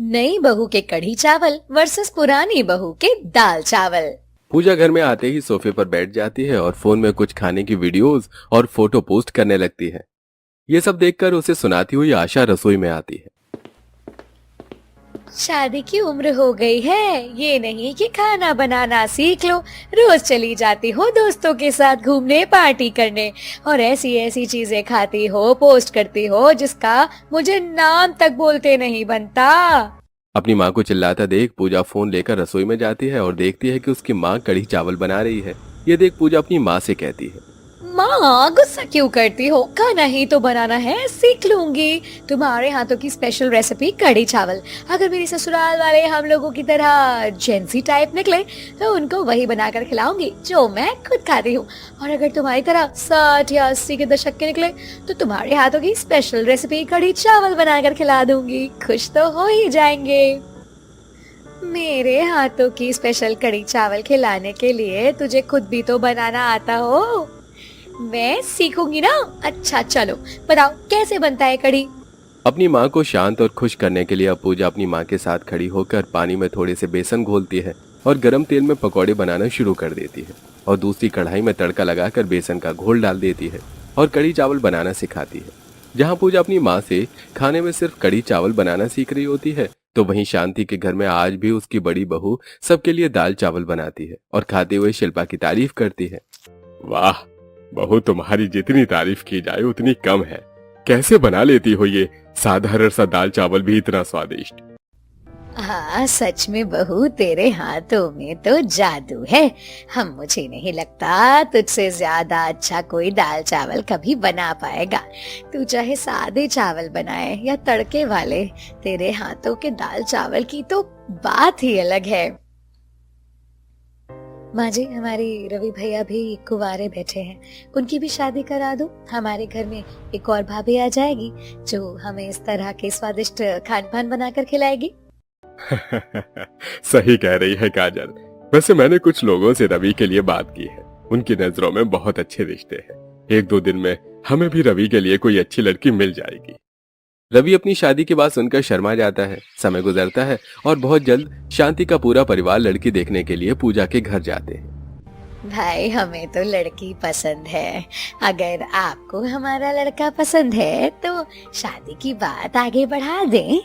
नई बहू के कढ़ी चावल वर्सेस पुरानी बहू के दाल चावल। पूजा घर में आते ही सोफे पर बैठ जाती है और फोन में कुछ खाने की वीडियोस और फोटो पोस्ट करने लगती है। ये सब देखकर उसे सुनाती हुई आशा रसोई में आती है। शादी की उम्र हो गई है, ये नहीं कि खाना बनाना सीख लो। रोज चली जाती हो दोस्तों के साथ घूमने, पार्टी करने और ऐसी ऐसी चीजें खाती हो, पोस्ट करती हो जिसका मुझे नाम तक बोलते नहीं बनता। अपनी माँ को चिल्लाता देख पूजा फोन लेकर रसोई में जाती है और देखती है कि उसकी माँ कढ़ी चावल बना रही है। ये देख पूजा अपनी माँ से कहती है, माँ गुस्सा क्यों करती हो? खाना ही तो बनाना है, सीख लूंगी। तुम्हारे हाथों की स्पेशल रेसिपी कढ़ी चावल। अगर मेरी ससुराल वाले हम लोगों की तरह जेंसी टाइप निकले तो उनको वही बनाकर खिलाऊंगी जो मैं खुद खाती हूँ। और अगर तुम्हारी तरह 60 या 80 के दशक के निकले तो तुम्हारे हाथों की स्पेशल रेसिपी कढ़ी चावल बनाकर खिला दूंगी। खुश तो हो ही जाएंगे। मेरे हाथों की स्पेशल कढ़ी चावल खिलाने के लिए तुझे खुद भी तो बनाना आता हो। मैं सीखूंगी ना। अच्छा चलो बताओ कैसे बनता है कढ़ी। अपनी माँ को शांत और खुश करने के लिए अब पूजा अपनी माँ के साथ खड़ी होकर पानी में थोड़े से बेसन घोलती है और गरम तेल में पकौड़े बनाना शुरू कर देती है और दूसरी कढ़ाई में तड़का लगाकर बेसन का घोल डाल देती है और कढ़ी चावल बनाना सिखाती है। जहाँ पूजा अपनी माँ से खाने में सिर्फ कढ़ी चावल बनाना सीख रही होती है, तो वहीं शांति के घर में आज भी उसकी बड़ी बहू सबके लिए दाल चावल बनाती है और खाते हुए शिल्पा की तारीफ करती है। वाह बहू, तुम्हारी जितनी तारीफ की जाए उतनी कम है। कैसे बना लेती हो ये साधारण सा दाल चावल भी इतना स्वादिष्ट? हाँ सच में बहू, तेरे हाथों में तो जादू है। मुझे नहीं लगता तुझसे ज्यादा अच्छा कोई दाल चावल कभी बना पाएगा। तू चाहे सादे चावल बनाए या तड़के वाले, तेरे हाथों के दाल चावल की तो बात ही अलग है। माँ जी, हमारी रवि भैया भी कुंवारे बैठे हैं, उनकी भी शादी करा दो। हमारे घर में एक और भाभी आ जाएगी जो हमें इस तरह के स्वादिष्ट खान पान बनाकर खिलाएगी। सही कह रही है काजल। वैसे मैंने कुछ लोगों से रवि के लिए बात की है, उनकी नजरों में बहुत अच्छे रिश्ते हैं। 1-2 दिन में हमें भी रवि के लिए कोई अच्छी लड़की मिल जाएगी। रवि अपनी शादी की बात सुनकर शर्मा जाता है। समय गुजरता है और बहुत जल्द शांति का पूरा परिवार लड़की देखने के लिए पूजा के घर जाते हैं। भाई, हमें तो लड़की पसंद है। अगर आपको हमारा लड़का पसंद है तो शादी की बात आगे बढ़ा दें।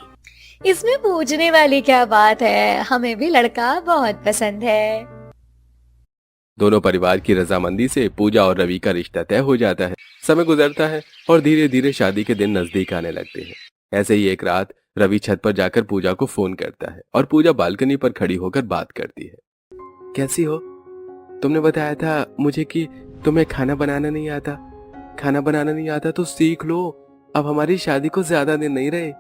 इसमें पूछने वाली क्या बात है, हमें भी लड़का बहुत पसंद है। दोनों परिवार की रजामंदी से पूजा और रवि का रिश्ता तय हो जाता है। समय गुजरता है और धीरे धीरे शादी के दिन नजदीक आने लगते हैं। ऐसे ही एक रात रवि छत पर जाकर पूजा को फोन करता है और पूजा बालकनी पर खड़ी होकर बात करती है। कैसी हो? तुमने बताया था मुझे कि तुम्हें खाना बनाना नहीं आता। खाना बनाना नहीं आता तो सीख लो, अब हमारी शादी को ज्यादा दिन नहीं रहे।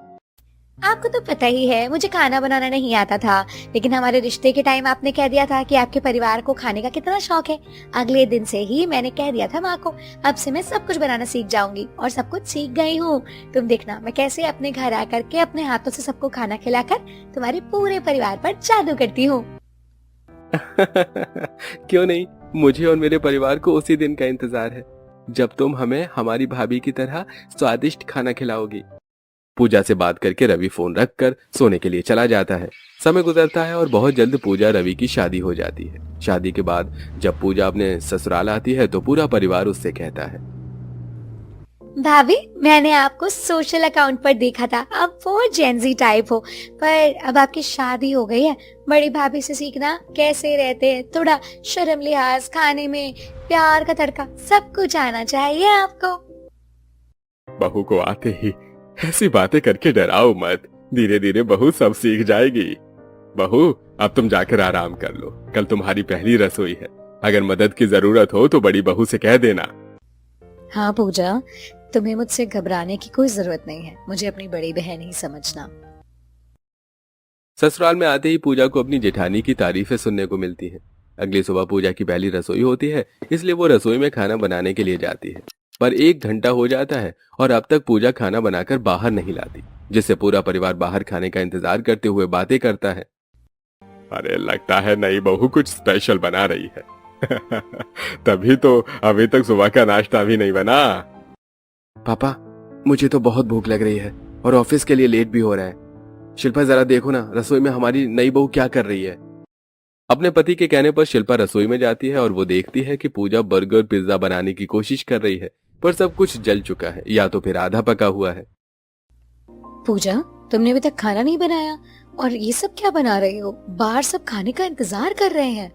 आपको तो पता ही है मुझे खाना बनाना नहीं आता था, लेकिन हमारे रिश्ते के टाइम आपने कह दिया था कि आपके परिवार को खाने का कितना शौक है। अगले दिन से ही मैंने कह दिया था माँ को, अब से मैं सब कुछ बनाना सीख जाऊंगी और सब कुछ सीख गई हूँ। तुम देखना मैं कैसे अपने घर आकर के अपने हाथों से सबको खाना खिलाकर तुम्हारे पूरे परिवार पर जादू करती हूँ। क्यों नहीं, मुझे और मेरे परिवार को उसी दिन का इंतजार है जब तुम हमें हमारी भाभी की तरह स्वादिष्ट खाना खिलाओगी। पूजा से बात करके रवि फोन रखकर सोने के लिए चला जाता है। समय गुजरता है और बहुत जल्द पूजा रवि की शादी हो जाती है। शादी के बाद जब पूजा अपने ससुराल आती है तो पूरा परिवार उससे कहता है, भाभी, मैंने आपको सोशल अकाउंट पर देखा था, आप वो जेंजी टाइप हो, पर अब आपकी शादी हो गई है। बड़ी भाभी से सीखना कैसे रहते हैं, थोड़ा शर्म लिहाज, खाने में प्यार का तड़का, सब कुछ आना चाहिए आपको। बहू को आते ही ऐसी बातें करके डराओ मत, धीरे धीरे बहू सब सीख जाएगी। बहू, अब तुम जाकर आराम कर लो, कल तुम्हारी पहली रसोई है। अगर मदद की जरूरत हो तो बड़ी बहू से कह देना। हाँ पूजा, तुम्हें मुझसे घबराने की कोई जरूरत नहीं है, मुझे अपनी बड़ी बहन ही समझना। ससुराल में आते ही पूजा को अपनी जेठानी की तारीफें सुनने को मिलती हैं। अगली सुबह पूजा की पहली रसोई होती है, इसलिए वो रसोई में खाना बनाने के लिए जाती है। पर 1 घंटा हो जाता है और अब तक पूजा खाना बनाकर बाहर नहीं लाती, जिससे पूरा परिवार बाहर खाने का इंतजार करते हुए बातें करता है। अरे लगता है नई बहू कुछ स्पेशल बना रही है। तभी तो अभी तक सुबह का नाश्ता भी नहीं बना। पापा, मुझे तो बहुत भूख लग रही है और ऑफिस के लिए लेट भी हो रहा है। शिल्पा जरा देखो ना, रसोई में हमारी नई बहू क्या कर रही है। अपने पति के कहने पर शिल्पा रसोई में जाती है और वो देखती है कि पूजा बर्गर पिज्जा बनाने की कोशिश कर रही है, पर सब कुछ जल चुका है या तो फिर आधा पका हुआ है। पूजा, तुमने अभी तक खाना नहीं बनाया और ये सब क्या बना रही हो? बाहर सब खाने का इंतजार कर रहे हैं।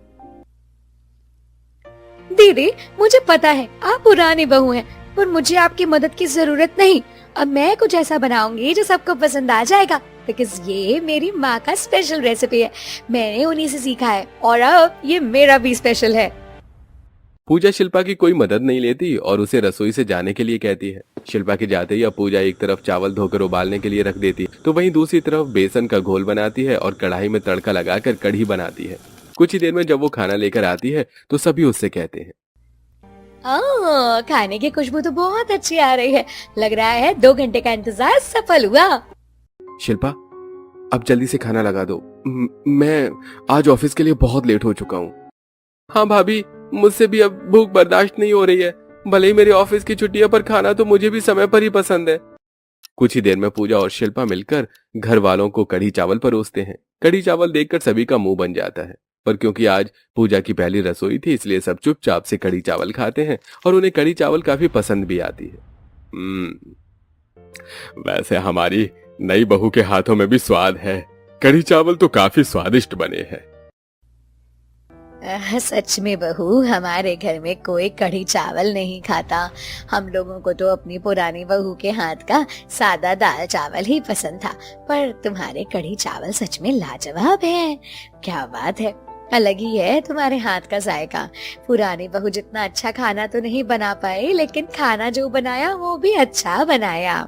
दीदी, मुझे पता है आप पुरानी बहू हैं, पर मुझे आपकी मदद की जरूरत नहीं। अब मैं कुछ ऐसा बनाऊंगी जो सबको पसंद आ जाएगा, बिकॉज ये मेरी माँ का स्पेशल रेसिपी है। मैंने उन्हीं से सीखा है और अब ये मेरा भी स्पेशल है। पूजा शिल्पा की कोई मदद नहीं लेती और उसे रसोई से जाने के लिए कहती है। शिल्पा के जाते ही अब पूजा एक तरफ चावल धोकर उबालने के लिए रख देती है, तो वहीं दूसरी तरफ बेसन का घोल बनाती है और कढ़ाई में तड़का लगाकर कढ़ी बनाती है। कुछ ही देर में जब वो खाना लेकर आती है तो सभी उससे कहते हैं, खाने की खुशबू तो बहुत अच्छी आ रही है। लग रहा है 2 घंटे का इंतजार सफल हुआ। शिल्पा अब जल्दी से खाना लगा दो, मैं आज ऑफिस के लिए बहुत लेट हो चुका हूँ। हाँ भाभी, मुझसे भी अब भूख बर्दाश्त नहीं हो रही है। भले ही मेरे ऑफिस की छुट्टी है, पर खाना तो मुझे भी समय पर ही पसंद है। कुछ ही देर में पूजा और शिल्पा मिलकर घर वालों को कढ़ी चावल परोसते हैं। कढ़ी चावल देखकर सभी का मुंह बन जाता है, पर क्योंकि आज पूजा की पहली रसोई थी इसलिए सब चुपचाप से कढ़ी चावल खाते हैं और उन्हें कढ़ी चावल काफी पसंद भी आती है। वैसे हमारी नई बहू के हाथों में भी स्वाद है। कढ़ी चावल तो काफी स्वादिष्ट बने हैं। सच में बहू, हमारे घर में कोई कढ़ी चावल नहीं खाता। हम लोगों को तो अपनी पुरानी बहू के हाथ का सादा दाल चावल ही पसंद था, पर तुम्हारे कढ़ी चावल सच में लाजवाब है। क्या बात है, अलग ही है तुम्हारे हाथ का जायका। पुरानी बहू जितना अच्छा खाना तो नहीं बना पाई, लेकिन खाना जो बनाया वो भी अच्छा बनाया।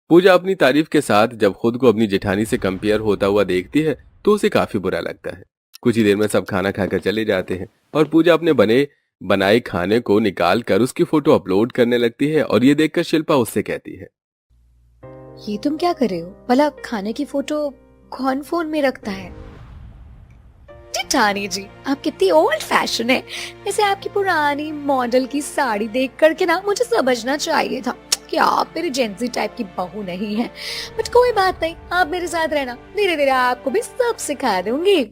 पूजा अपनी तारीफ के साथ जब खुद को अपनी जेठानी से कंपेयर होता हुआ देखती है तो उसे काफी बुरा लगता है। कुछ ही देर में सब खाना खाकर चले जाते हैं और पूजा अपने बनाए खाने को निकाल कर उसकी फोटो अपलोड करने लगती है और ये देखकर शिल्पा उससे कहती है, ये तुम क्या कर रहे हो? भला खाने की फोटो कौन फोन में रखता है? जेठानी जी, आप कितनी ओल्ड फैशन है। वैसे आपकी पुरानी मॉडल की साड़ी देख करके ना मुझे समझना चाहिए था कि आप मेरी जेंजी टाइप की बहू नहीं है। बट कोई बात नहीं, आप मेरे साथ रहना, धीरे धीरे आपको भी सब सिखा दूंगी।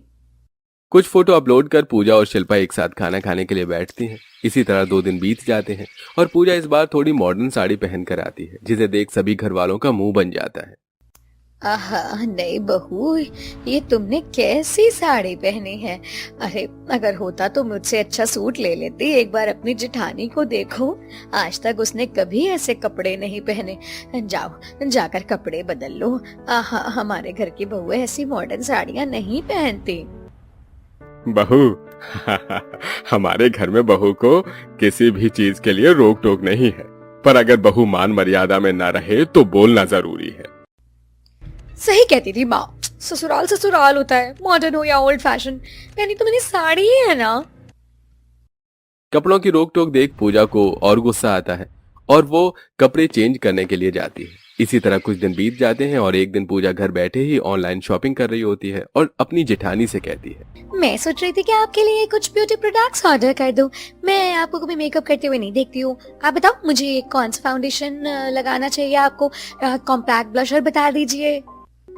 कुछ फोटो अपलोड कर पूजा और शिल्पा एक साथ खाना खाने के लिए बैठती हैं। इसी तरह 2 दिन बीत जाते हैं और पूजा इस बार थोड़ी मॉडर्न साड़ी पहन कर आती है, जिसे देख सभी घर वालों का मुंह बन जाता है। आहा, नहीं बहू, ये तुमने कैसी साड़ी पहनी है? अरे अगर होता तो मुझसे अच्छा सूट ले लेती। एक बार अपनी जेठानी को देखो, आज तक उसने कभी ऐसे कपड़े नहीं पहने। जाओ जाकर कपड़े बदल लो। आहा, हमारे घर की बहू ऐसी मॉडर्न साड़ियाँ नहीं पहनती। बहू हमारे घर में बहू को किसी भी चीज के लिए रोक टोक नहीं है, पर अगर बहू मान मर्यादा में ना रहे तो बोलना जरूरी है। सही कहती थी माँ, ससुराल ससुराल होता है, मॉडर्न हो या ओल्ड फैशन, पहनी तो मैंने साड़ी ही है ना। कपड़ों की रोक टोक देख पूजा को और गुस्सा आता है और वो कपड़े चेंज करने के लिए जाती है। इसी तरह कुछ दिन बीत जाते हैं और एक दिन पूजा घर बैठे ही ऑनलाइन शॉपिंग कर रही होती है और अपनी जेठानी से कहती है, मैं सोच रही थी कि आपके लिए कुछ ब्यूटी प्रोडक्ट्स ऑर्डर कर दूं। मैं आपको कभी मेकअप करते हुए नहीं देखती हूँ। आप बताओ मुझे कौन सा फाउंडेशन लगाना चाहिए आपको, कॉम्पैक्ट ब्लशर बता दीजिए।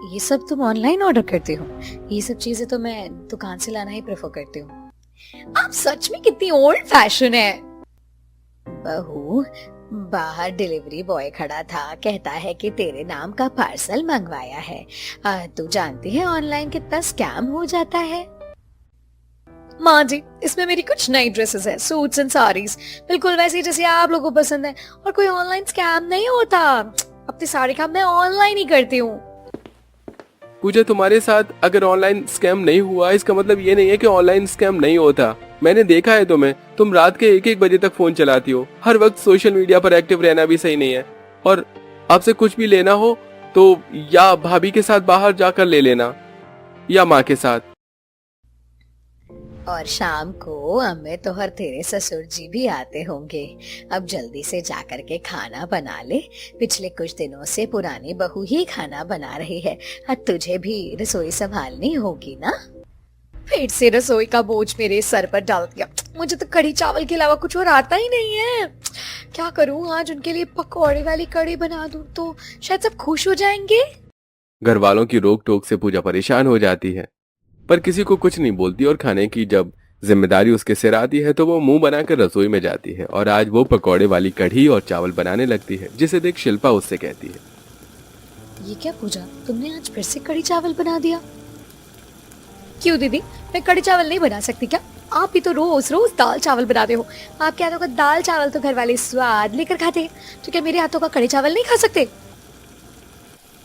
ये सब तुम ऑनलाइन ऑर्डर करते हो? ये सब चीजें तो मैं दुकान से लाना ही प्रेफर करती हूँ। आप सच में कितनी ओल्ड फैशन है। बहू, बाहर डिलीवरी बॉय खड़ा था, कहता है कि तेरे नाम का पार्सल मंगवाया है। तू जानती है ऑनलाइन कितना स्कैम हो जाता है। माँ जी, इसमें मेरी कुछ नई ड्रेसेस है, सूट्स एंड साड़ीज, बिल्कुल वैसी जैसी आप लोगों को पसंद है, और कोई ऑनलाइन स्कैम नहीं होता। अपनी साड़ी का मैं ऑनलाइन ही करती हूँ। पूजा, तुम्हारे साथ अगर ऑनलाइन स्कैम नहीं हुआ इसका मतलब ये नहीं है कि ऑनलाइन स्कैम नहीं होता। मैंने देखा है तुम्हें, तुम रात के 1-1 बजे तक फोन चलाती हो। हर वक्त सोशल मीडिया पर एक्टिव रहना भी सही नहीं है। और आपसे कुछ भी लेना हो तो या भाभी के साथ बाहर जाकर ले लेना या माँ के साथ। और शाम को अम्मे तो हर तेरे ससुर जी भी आते होंगे। अब जल्दी से जाकर के खाना बना ले। पिछले कुछ दिनों से पुरानी बहू ही खाना बना रही है, अब तुझे भी रसोई संभालनी होगी ना। फिर से रसोई का बोझ मेरे सर पर डाल दिया। मुझे तो कढ़ी चावल के अलावा कुछ और आता ही नहीं है। क्या करूं, आज उनके लिए पकौड़े वाली कढ़ी बना दूं तो शायद सब खुश हो जाएंगे। घर वालों की रोक टोक से पूजा परेशान हो जाती है, पर किसी को कुछ नहीं बोलती और खाने की जब जिम्मेदारी उसके सिर आती है तो वो मुंह बनाकर रसोई में जाती है और आज वो पकौड़े वाली कढ़ी और चावल बनाने लगती है, जिसे देख शिल्पा उससे कहती है, ये क्या पूजा, तुमने आज फिर से कढ़ी चावल बना दिया? क्यों दीदी, मैं कढ़ी चावल नहीं बना सकती क्या? आप भी तो रोज रोज दाल चावल बनाते हो। आपके हाथों का दाल चावल तो घर वाले स्वाद लेकर खाते हैं, तो क्या मेरे हाथों का कढ़ी चावल नहीं खा सकते?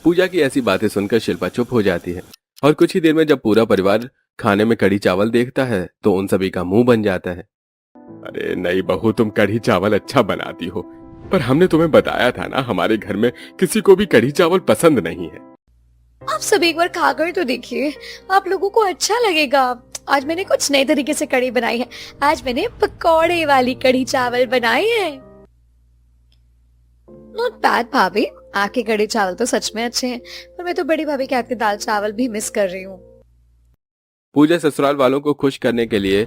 पूजा की ऐसी बातें सुनकर शिल्पा चुप हो जाती है और कुछ ही देर में जब पूरा परिवार खाने में कढ़ी चावल देखता है तो उन सभी का मुंह बन जाता है। अरे नहीं बहू, तुम कढ़ी चावल अच्छा बनाती हो, पर हमने तुम्हें बताया था ना, हमारे घर में किसी को भी कढ़ी चावल पसंद नहीं है। आप सब एक बार खाकर तो देखिए, आप लोगों को अच्छा लगेगा। आज मैंने कुछ नए तरीके से कढ़ी बनाई है। आज मैंने पकौड़े वाली कढ़ी चावल बनाई है। नॉट बैड भाभी, आपके कढ़ी चावल तो सच में अच्छे हैं, पर मैं तो बड़ी भाभी के हाथ के दाल चावल भी मिस कर रही हूँ। पूजा ससुराल वालों को खुश करने के लिए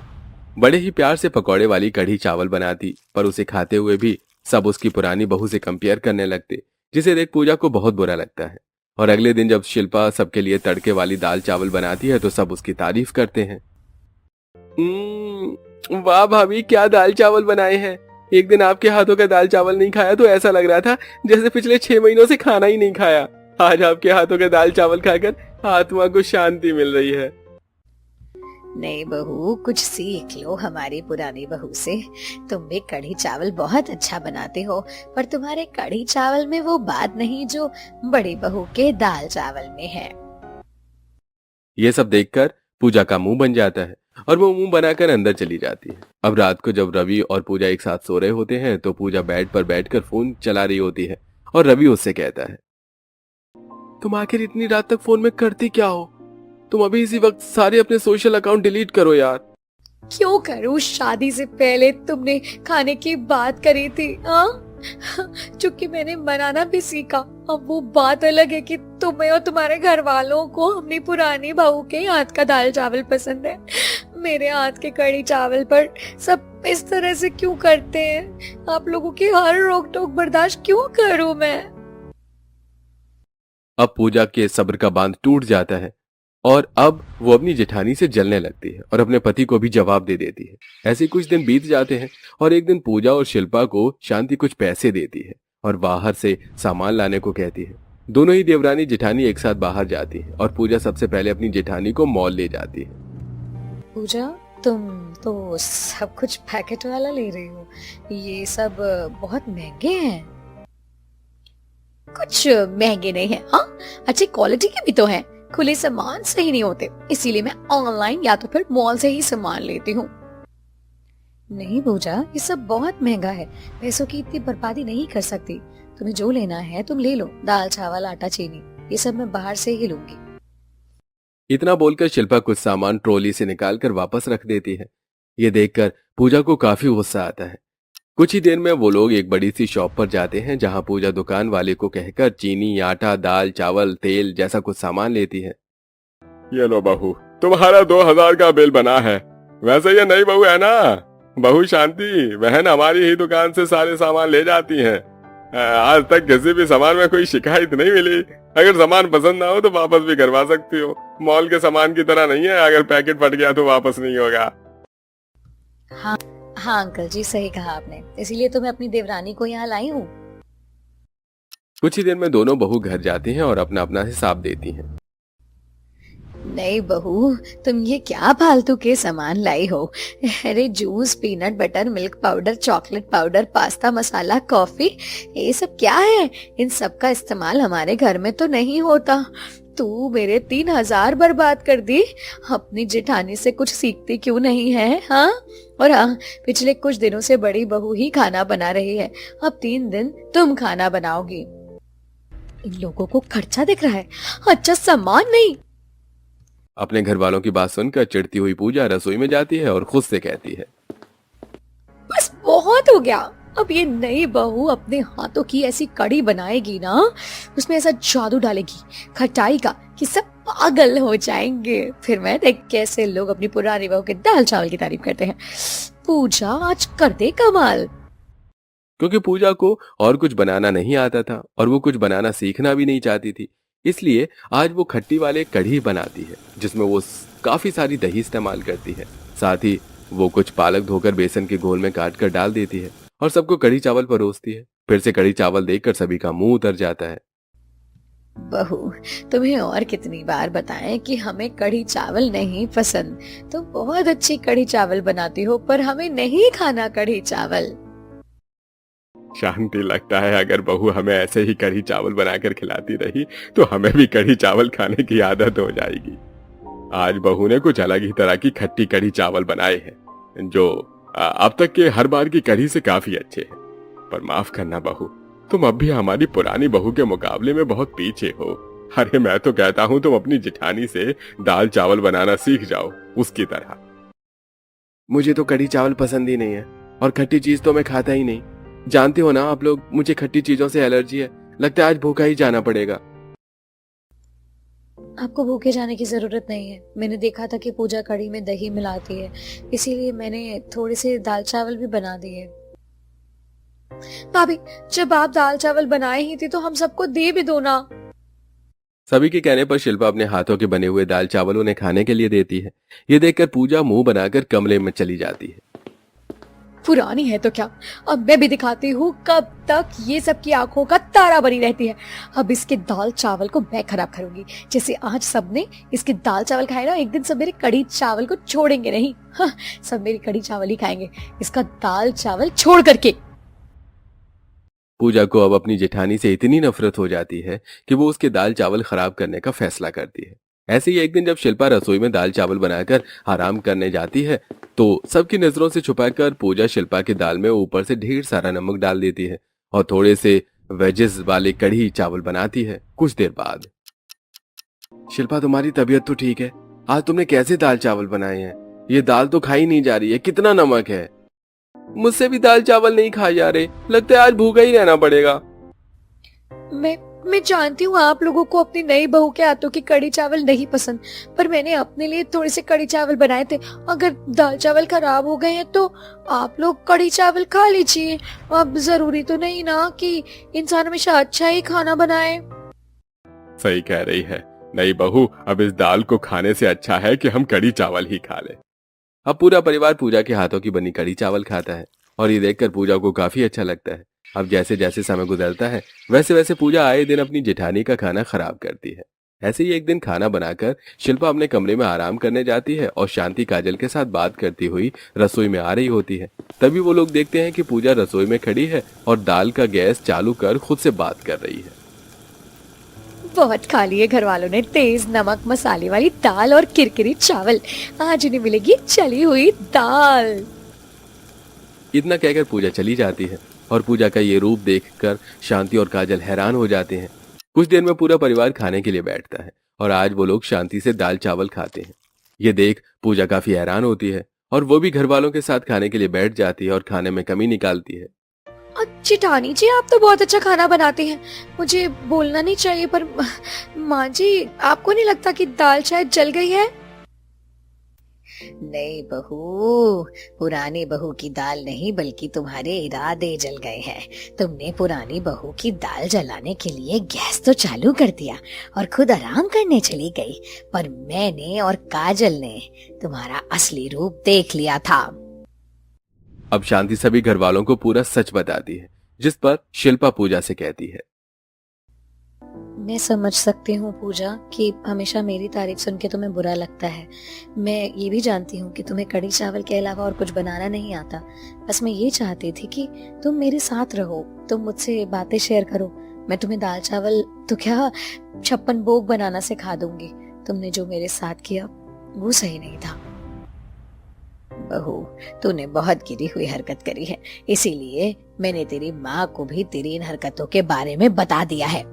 बड़े ही प्यार से पकौड़े वाली कढ़ी चावल बनाती, पर उसे खाते हुए भी सब उसकी पुरानी बहू से कंपेयर करने लगते, जिसे देख पूजा को बहुत बुरा लगता है। और अगले दिन जब शिल्पा सबके लिए तड़के वाली दाल चावल बनाती है तो सब उसकी तारीफ करते हैं। वाह भाभी, क्या दाल चावल बनाए हैं। एक दिन आपके हाथों का दाल चावल नहीं खाया तो ऐसा लग रहा था जैसे पिछले 6 महीनों से खाना ही नहीं खाया। आज आपके हाथों का दाल चावल खाकर आत्मा को शांति मिल रही है। नहीं बहू, कुछ सीख लो हमारी पुरानी बहू से। तुम भी कढ़ी चावल बहुत अच्छा बनाते हो, पर तुम्हारे कढ़ी चावल में वो बात नहीं जो बड़ी बहू के दाल चावल में है। ये सब देखकर पूजा का मुंह बन जाता है और वो मुंह बनाकर अंदर चली जाती है। अब रात को जब रवि और पूजा एक साथ सो रहे होते हैं तो पूजा बेड पर बैठकर फोन चला रही होती है और रवि उससे कहता है, तुम आखिर इतनी रात तक फोन में करती क्या हो? तुम अभी इसी वक्त सारे अपने सोशल अकाउंट डिलीट करो यार। क्यों करूं? शादी से पहले तुमने खाने की बात करी थी, हाँ? चूंकि मैंने बनाना भी सीखा। अब वो बात अलग है कि तुम्हें और तुम्हारे घर वालों को अपनी पुरानी बहू के हाथ का दाल चावल पसंद है। मेरे हाथ के कढ़ी चावल पर सब इस तरह से क्यों करते हैं? आप लोगों की हर रोक टोक बर्दाश्त क्यों करूं मैं? अब पूजा के सब्र का बांध टूट जाता है और अब वो अपनी जेठानी से जलने लगती है और अपने पति को भी जवाब दे देती है। ऐसे कुछ दिन बीत जाते हैं और एक दिन पूजा और शिल्पा को शांति कुछ पैसे देती है और बाहर से सामान लाने को कहती है। दोनों ही देवरानी जेठानी एक साथ बाहर जाती है और पूजा सबसे पहले अपनी जेठानी को मॉल ले जाती है। पूजा, तुम तो सब कुछ पैकेट वाला ले रही हो। ये सब बहुत महंगे हैं। कुछ महंगे नहीं है, हाँ, अच्छी क्वालिटी के भी तो हैं। खुले सामान सही नहीं होते, इसीलिए मैं ऑनलाइन या तो फिर मॉल से ही सामान लेती हूँ। नहीं पूजा, ये सब बहुत महंगा है। पैसों की इतनी बर्बादी नहीं कर सकती। तुम्हें जो लेना है तुम ले लो। दाल चावल आटा चीनी ये सब मैं बाहर से ही लूंगी। इतना बोलकर शिल्पा कुछ सामान ट्रॉली से निकालकर वापस रख देती है। ये देखकर पूजा को काफी गुस्सा आता है। कुछ ही देर में वो लोग एक बड़ी सी शॉप पर जाते हैं जहां पूजा दुकान वाले को कहकर चीनी, आटा, दाल, चावल, तेल जैसा कुछ सामान लेती है। ये लो बहू, तुम्हारा 2000 का बिल बना है। वैसे ये नई बहू है ना, बहू शांति, बहन हमारी ही दुकान से सारे सामान ले जाती है। आज तक किसी भी सामान में कोई शिकायत नहीं मिली। अगर सामान पसंद ना हो तो वापस भी करवा सकती हो। मॉल के सामान की तरह नहीं है, अगर पैकेट फट गया तो वापस नहीं होगा। हाँ अंकल जी, सही कहा आपने, इसीलिए तो मैं अपनी देवरानी को यहाँ लाई हूँ। कुछ ही देर में दोनों बहू घर जाती हैं और अपना अपना हिसाब देती हैं। नहीं बहू, तुम ये क्या फालतू के सामान लाई हो? अरे juice, peanut butter, milk powder, chocolate powder, pasta masala, coffee, ये सब क्या है? इन सब का इस्तेमाल हमारे घर में तो नहीं होता। तू मेरे 3000 बर्बाद कर दी। अपनी जेठानी से कुछ सीखती क्यों नहीं है, हाँ? और हाँ, पिछले कुछ दिनों से बड़ी बहू ही खाना बना रही है। अब 3 दिन तुम खाना बनाओगी। इन लोगों को खर्चा दिख रहा है, अच्छा सामान नहीं। अपने घर वालों की बात सुनकर चिढ़ती हुई पूजा रसोई में जाती है और खुद से कहती है, बस बहुत हो गया। अब ये नई बहू अपने हाथों की ऐसी कड़ी बनाएगी ना, उसमें ऐसा जादू डालेगी खटाई का कि सब पागल हो जाएंगे। फिर मैं देख कैसे लोग अपनी पुरानी बहू के दाल चावल की तारीफ करते हैं। पूजा आज कर दे कमाल। क्योंकि पूजा को और कुछ बनाना नहीं आता था और वो कुछ बनाना सीखना भी नहीं चाहती थी, इसलिए आज वो खट्टी वाले कढ़ी बनाती है जिसमें वो काफी सारी दही इस्तेमाल करती है। साथ ही वो कुछ पालक धोकर बेसन के घोल में काट कर डाल देती है और सबको कढ़ी चावल परोसती है। फिर से कढ़ी चावल देखकर सभी का मुंह उतर जाता है। बहू, तुम्हें और कितनी बार बताएं कि हमें कढ़ी चावल नहीं पसंद। तुम बहुत अच्छी कढ़ी चावल बनाती हो पर हमें नहीं खाना कढ़ी चावल। शांति, लगता है अगर बहू हमें ऐसे ही कढ़ी चावल बनाकर खिलाती रही तो हमें भी कढ़ी चावल खाने की आदत हो जाएगी। आज बहू ने कुछ अलग ही तरह की खट्टी कढ़ी चावल बनाए हैं जो अब तक के हर बार की कढ़ी से काफी अच्छे हैं। पर माफ करना बहू, तुम अब भी हमारी पुरानी बहू के मुकाबले में बहुत पीछे हो। अरे मैं तो कहता हूँ तुम अपनी जेठानी से दाल चावल बनाना सीख जाओ उसकी तरह। मुझे तो कढ़ी चावल पसंद ही नहीं है और खट्टी चीज तो मैं खाता ही नहीं। जानते हो ना आप लोग, मुझे खट्टी चीजों से एलर्जी है। लगता है आज भूखा ही जाना पड़ेगा। आपको भूखे जाने की जरूरत नहीं है। मैंने देखा था कि पूजा कढ़ी में दही मिलाती है, इसीलिए मैंने थोड़े से दाल चावल भी बना दिए। भाभी, जब आप दाल चावल बनाए ही थे तो हम सबको दे भी दो ना। सभी के कहने पर शिल्पा अपने हाथों के बने हुए दाल चावल उन्हें खाने के लिए देती है। ये देखकर पूजा मुंह बनाकर कमरे में चली जाती है। पुरानी है तो क्या, अब मैं भी दिखाती हूँ कब तक ये सबकी आंखों का तारा बनी रहती है। अब इसके दाल चावल को मैं खराब करूंगी। जैसे आज सबने इसके दाल चावल खाए ना, एक दिन सब मेरे कढ़ी चावल को छोड़ेंगे नहीं। हाँ, सब मेरी कढ़ी चावल ही खाएंगे, इसका दाल चावल छोड़ करके। पूजा को अब अपनी जेठानी से इतनी नफरत हो जाती है कि वो उसके दाल चावल खराब करने का फैसला करती है। ऐसे ही एक दिन जब शिल्पा रसोई में दाल चावल बनाकर आराम करने जाती है तो सबकी नजरों से छुपाकर पूजा शिल्पा की दाल में ऊपर से ढेर सारा नमक डाल देती है और थोड़े से वेजेस वाले कढ़ी चावल बनाती है। कुछ देर बाद, शिल्पा तुम्हारी तबीयत तो ठीक है? आज तुमने कैसे दाल चावल बनाए हैं? ये दाल तो खाई नहीं जा रही है, कितना नमक है। मुझसे भी दाल चावल नहीं खाए जा रहे, लगता है आज भूखा ही रहना पड़ेगा। मैं जानती हूँ आप लोगों को अपनी नई बहू के हाथों की कढ़ी चावल नहीं पसंद, पर मैंने अपने लिए थोड़े से कढ़ी चावल बनाए थे। अगर दाल चावल खराब हो गए हैं तो आप लोग कढ़ी चावल खा लीजिए। अब जरूरी तो नहीं ना कि इंसान हमेशा अच्छा ही खाना बनाए। सही कह रही है नई बहू, अब इस दाल को खाने से अच्छा है कि हम कढ़ी चावल ही खा लें। अब पूरा परिवार पूजा के हाथों की बनी कढ़ी चावल खाता है और ये देखकर पूजा को काफी अच्छा लगता है। अब जैसे जैसे समय गुजरता है वैसे वैसे पूजा आए दिन अपनी जेठानी का खाना खराब करती है। ऐसे ही एक दिन खाना बनाकर शिल्पा अपने कमरे में आराम करने जाती है और शांति काजल के साथ बात करती हुई रसोई में आ रही होती है। तभी वो लोग देखते हैं कि पूजा रसोई में खड़ी है और दाल का गैस चालू कर खुद से बात कर रही है। बहुत खा लिए घर वालों ने तेज नमक मसाले वाली दाल और किरकिरी चावल। आज उन्हें मिलेगी चली हुई दाल। इतना कहकर पूजा चली जाती है और पूजा का ये रूप देखकर शांति और काजल हैरान हो जाते हैं। कुछ देर में पूरा परिवार खाने के लिए बैठता है और आज वो लोग शांति से दाल चावल खाते हैं। ये देख पूजा काफी हैरान होती है और वो भी घर वालों के साथ खाने के लिए बैठ जाती है और खाने में कमी निकालती है। जेठानी जी, आप तो बहुत अच्छा खाना बनाते हैं। मुझे बोलना नहीं चाहिए पर माँ जी, आपको नहीं लगता कि दाल शायद जल गई है? नहीं बहू, पुरानी बहू की दाल नहीं बल्कि तुम्हारे इरादे जल गए हैं। तुमने पुरानी बहू की दाल जलाने के लिए गैस तो चालू कर दिया और खुद आराम करने चली गई, पर मैंने और काजल ने तुम्हारा असली रूप देख लिया था। अब शांति सभी घर वालों को पूरा सच बताती है, जिस पर शिल्पा पूजा से कहती है, मैं समझ सकती हूँ पूजा कि हमेशा मेरी तारीफ सुन के तुम्हें बुरा लगता है। मैं ये भी जानती हूँ कि तुम्हें कढ़ी चावल के अलावा और कुछ बनाना नहीं आता। बस मैं ये चाहती थी कि तुम मेरे साथ रहो, तुम मुझसे बातें शेयर करो। मैं तुम्हें दाल चावल तो क्या 56 भोग बनाना सिखा दूंगी। तुमने जो मेरे साथ किया वो सही नहीं था। बहू, तूने बहुत गिरी हुई हरकत करी है, इसीलिए मैंने तेरी माँ को भी तेरी इन हरकतों के बारे में बता दिया है।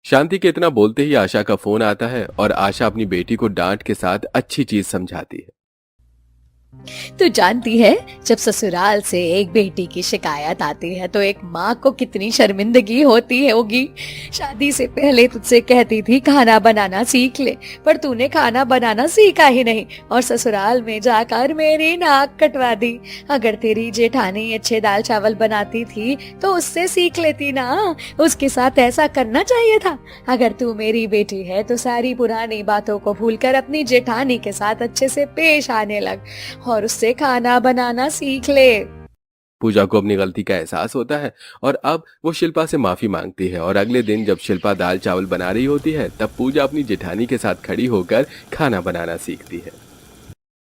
शांति के इतना बोलते ही आशा का फोन आता है और आशा अपनी बेटी को डांट के साथ अच्छी चीज समझाती है। तू जानती है, जब ससुराल से एक बेटी की शिकायत आती है तो एक माँ को कितनी शर्मिंदगी होती है होगी। शादी से पहले तुझसे कहती थी खाना बनाना सीख ले, पर तूने खाना बनाना सीखा ही नहीं और ससुराल में जाकर मेरी नाक कटवा दी। अगर तेरी जेठानी अच्छे दाल चावल बनाती थी तो उससे सीख लेती ना, उसके साथ ऐसा करना चाहिए था। अगर तू मेरी बेटी है तो सारी पुरानी बातों को भूलकर अपनी जेठानी के साथ अच्छे से पेश आने लग और उससे खाना बनाना सीख ले। पूजा को अपनी गलती का एहसास होता है और अब वो शिल्पा से माफी मांगती है। और अगले दिन जब शिल्पा दाल चावल बना रही होती है तब पूजा अपनी जेठानी के साथ खड़ी होकर खाना बनाना सीखती है।